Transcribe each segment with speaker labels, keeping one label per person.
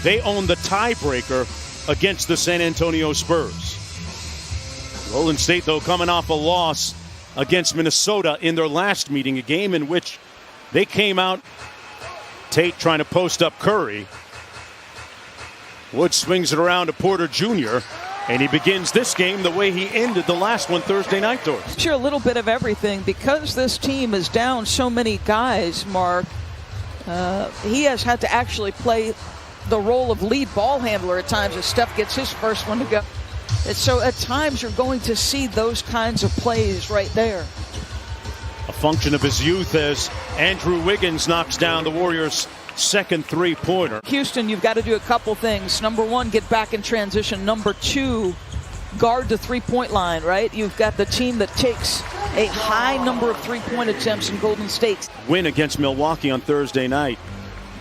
Speaker 1: they own the tiebreaker against the San Antonio Spurs. Golden State, though, coming off a loss against Minnesota in their last meeting, a game in which they came out. Tate trying to post up Curry. Wood swings it around to Porter Jr., and he begins this game the way he ended the last one Thursday night, Doris.
Speaker 2: Sure, a little bit of everything. Because this team is down so many guys, Mark, he has had to actually play the role of lead ball handler at times as Steph gets his first one to go. And so at times you're going to see those kinds of plays right there.
Speaker 1: A function of his youth as Andrew Wiggins knocks down the Warriors' second three-pointer.
Speaker 2: Houston, you've got to do a couple things. Number one, get back in transition. Number two, guard the three-point line, right? You've got the team that takes a high number of three-point attempts in Golden State.
Speaker 1: Win against Milwaukee on Thursday night.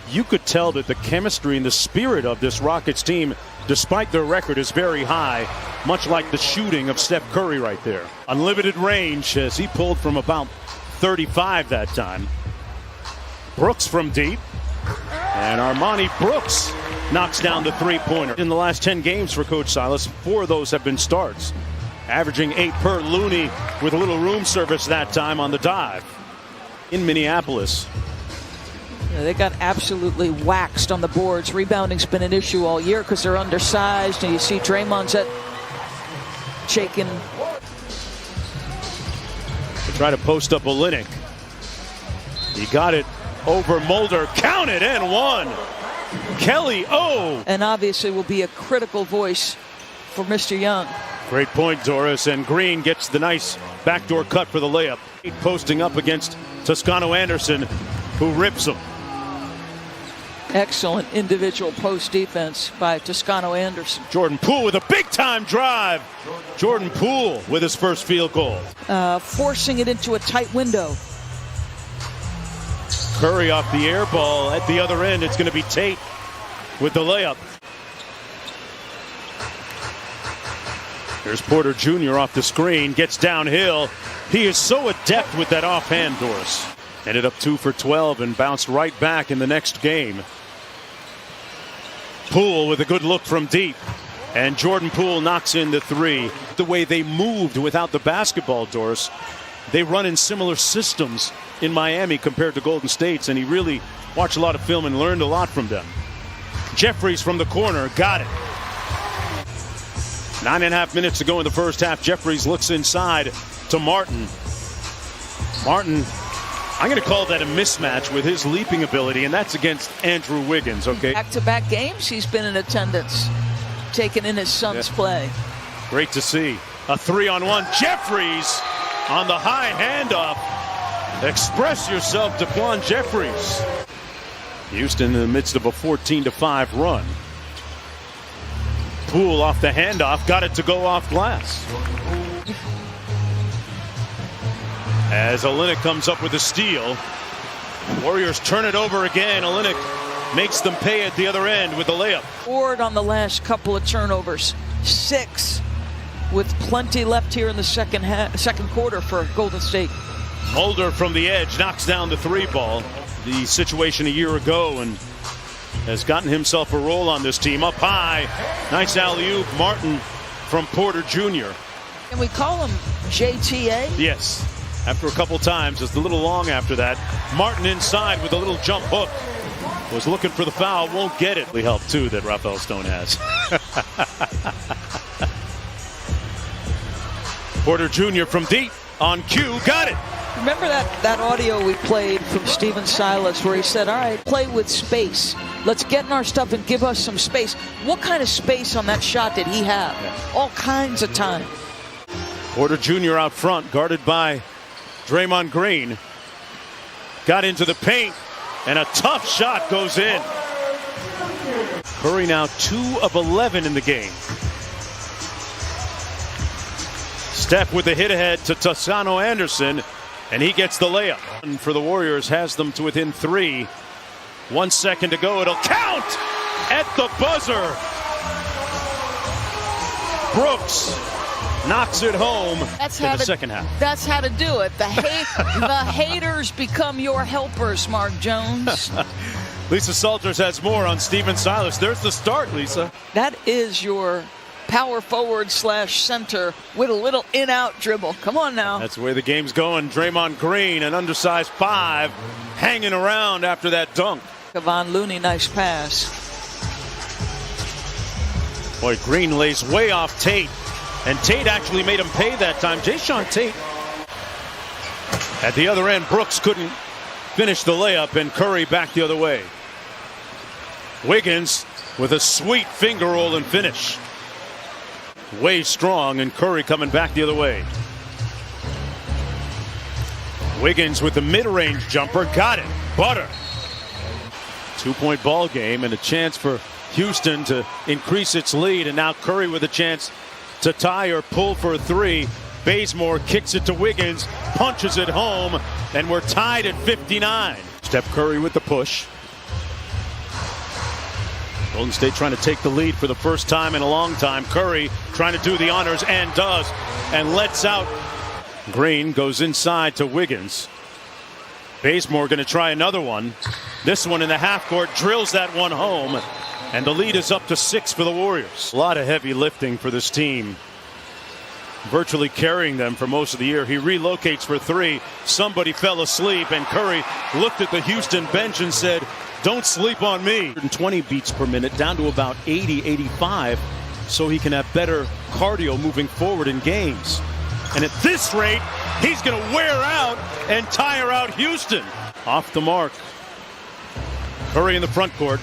Speaker 1: You could tell that the chemistry and the spirit of this Rockets team, despite their record, is very high, much like the shooting of Steph Curry right there. Unlimited range as he pulled from about 35 that time. Brooks from deep. And Armoni Brooks knocks down the three-pointer. In the last 10 games for Coach Silas, 4 of those have been starts. Averaging 8 per. Looney with a little room service that time on the dive. In Minneapolis.
Speaker 2: Yeah, they got absolutely waxed on the boards. Rebounding's been an issue all year because they're undersized. And you see Draymond's shaking.
Speaker 1: They try to post up Olynyk. He got it over Mulder. Count it and one. Kelly O.
Speaker 2: And obviously will be a critical voice for Mr. Young.
Speaker 1: Great point, Doris. And Green gets the nice backdoor cut for the layup. Posting up against Toscano Anderson, who rips him.
Speaker 2: Excellent individual post defense by Toscano Anderson.
Speaker 1: Jordan Poole with a big-time drive. Jordan Poole with his first field goal.
Speaker 2: Forcing it into a tight window.
Speaker 1: Curry off the air ball at the other end. It's going to be Tate with the layup. Here's Porter Jr. off the screen. Gets downhill. He is so adept with that offhand, Doris. Ended up 2 for 12 and bounced right back in the next game. Poole with a good look from deep. And Jordan Poole knocks in the 3. The way they moved without the basketball, Doris, they run in similar systems in Miami compared to Golden State's, and he really watched a lot of film and learned a lot from them. Jeffries from the corner, got it. 9.5 minutes to go in the first half. Jeffries looks inside to Martin. Martin, I'm going to call that a mismatch with his leaping ability, and that's against Andrew Wiggins, okay?
Speaker 2: Back-to-back games, he's been in attendance, taking in his son's play.
Speaker 1: Great to see. A 3-on-1. Jeffries on the high handoff. Express yourself, Daquan Jeffries. Houston in the midst of a 14-5 run. Poole off the handoff, got it to go off glass. As Olynyk comes up with a steal. Warriors turn it over again. Olynyk makes them pay at the other end with the layup.
Speaker 2: Forward on the last couple of turnovers. 6 with plenty left here in the second quarter for Golden State.
Speaker 1: Mulder from the edge knocks down the 3-ball. The situation a year ago, and has gotten himself a roll on this team. Up high. Nice alley-oop. Martin from Porter Jr.
Speaker 2: Can we call him JTA?
Speaker 1: Yes. After a couple times, it's a little long after that. Martin inside with a little jump hook. Was looking for the foul, won't get it. We help too that Rafael Stone has. Porter Jr. from deep on cue, got it.
Speaker 2: Remember that audio we played from Stephen Silas where he said, all right, play with space. Let's get in our stuff and give us some space. What kind of space on that shot did he have? Yeah. All kinds of time.
Speaker 1: Porter Jr. out front, guarded by Draymond Green. Got into the paint, and a tough shot goes in. Curry now 2 of 11 in the game. Steph with the hit ahead to Toscano Anderson, and he gets the layup. And for the Warriors, has them to within 3. 1 second to go. It'll count at the buzzer. Brooks knocks it home in the second half.
Speaker 2: That's how to do it. The haters become your helpers, Mark Jones.
Speaker 1: Lisa Salters has more on Stephen Silas. There's the start, Lisa.
Speaker 2: That is your power forward / center with a little in-out dribble. Come on now.
Speaker 1: That's the way the game's going. Draymond Green, an undersized 5, hanging around after that dunk.
Speaker 2: Kevon Looney, nice pass.
Speaker 1: Boy, Green lays way off Tate. And Tate actually made him pay that time. Jayshawn Tate. At the other end, Brooks couldn't finish the layup, and Curry back the other way. Wiggins with a sweet finger roll and finish. Way strong, and Curry coming back the other way. Wiggins with the mid-range jumper. Got it. Butter. 2-point ball game and a chance for Houston to increase its lead. And now Curry with a chance to tie or pull for a 3. Bazemore kicks it to Wiggins, punches it home, and we're tied at 59. Steph Curry with the push. Golden State trying to take the lead for the first time in a long time. Curry trying to do the honors and does, and lets out. Green goes inside to Wiggins. Bazemore going to try another one. This one in the half court, drills that one home, and the lead is up to 6 for the Warriors. A lot of heavy lifting for this team. Virtually carrying them for most of the year. He relocates for 3. Somebody fell asleep, and Curry looked at the Houston bench and said, "Don't sleep on me." 120 beats per minute, down to about 80, 85, so he can have better cardio moving forward in games. And at this rate, he's going to wear out and tire out Houston. Off the mark. Curry in the front court.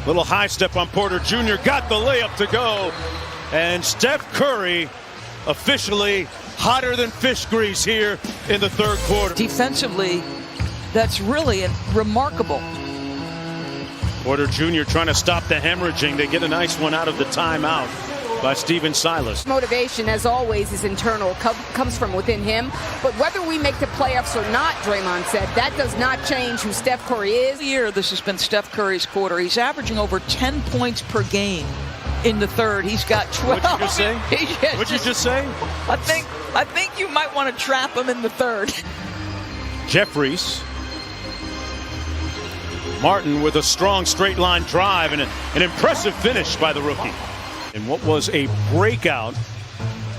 Speaker 1: Little high step on Porter Jr. Got the layup to go. And Steph Curry officially hotter than fish grease here in the third quarter.
Speaker 2: Defensively, that's really remarkable.
Speaker 1: Porter Jr. trying to stop the hemorrhaging. They get a nice one out of the timeout by Stephen Silas.
Speaker 3: Motivation, as always, is internal, comes from within him. But whether we make the playoffs or not, Draymond said, that does not change who Steph Curry is.
Speaker 2: This year, this has been Steph Curry's quarter. He's averaging over 10 points per game in the third. He's got 12.
Speaker 1: What'd you just say?
Speaker 2: Yeah,
Speaker 1: What'd you just say?
Speaker 2: I think you might want to trap him in the third.
Speaker 1: Jeffries. Martin with a strong straight line drive and an impressive finish by the rookie. And what was a breakout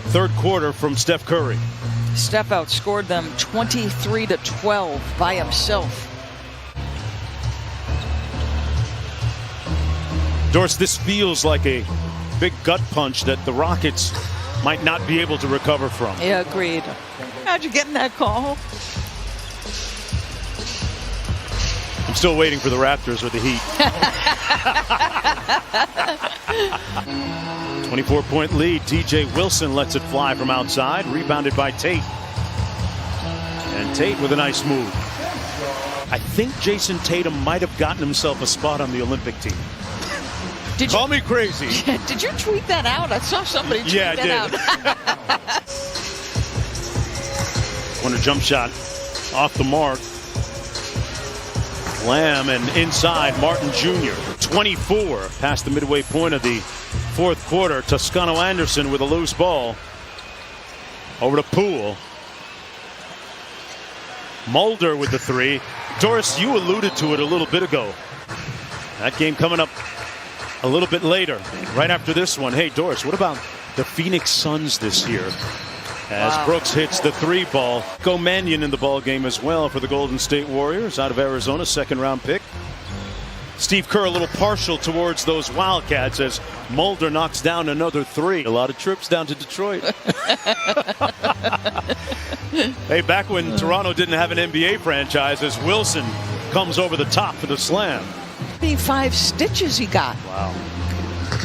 Speaker 1: third quarter from Steph Curry.
Speaker 2: Steph outscored them 23-12 by himself.
Speaker 1: Doris, this feels like a big gut punch that the Rockets might not be able to recover from.
Speaker 2: Yeah, agreed. How'd you get in that call?
Speaker 1: I'm still waiting for the Raptors or the Heat. 24-point lead. TJ Wilson lets it fly from outside. Rebounded by Tate. And Tate with a nice move. I think Jason Tatum might have gotten himself a spot on the Olympic team. Call me crazy.
Speaker 2: Did you tweet that out? I saw somebody tweet that out.
Speaker 1: Corner jump shot off the mark. Lamb and inside Martin Jr. 24 past the midway point of the fourth quarter. Toscano Anderson with a loose ball. Over to Poole. Mulder with the 3. Doris, you alluded to it a little bit ago. That game coming up a little bit later, right after this one. Hey, Doris, what about the Phoenix Suns this year? As Brooks hits the 3 ball. Go Mannion in the ball game as well for the Golden State Warriors out of Arizona, second-round pick. Steve Kerr a little partial towards those Wildcats as Mulder knocks down another 3. A lot of trips down to Detroit. Hey, back when Toronto didn't have an NBA franchise, as Wilson comes over the top for the slam.
Speaker 2: 5 stitches he got.
Speaker 1: Wow.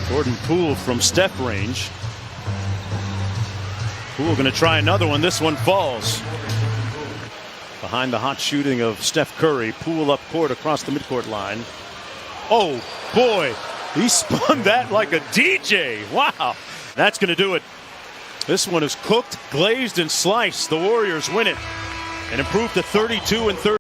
Speaker 1: Jordan Poole from step range. Poole going to try another one. This one falls. Behind the hot shooting of Steph Curry. Poole up court across the midcourt line. Oh, boy. He spun that like a DJ. Wow. That's going to do it. This one is cooked, glazed, and sliced. The Warriors win it and improve to 32-30.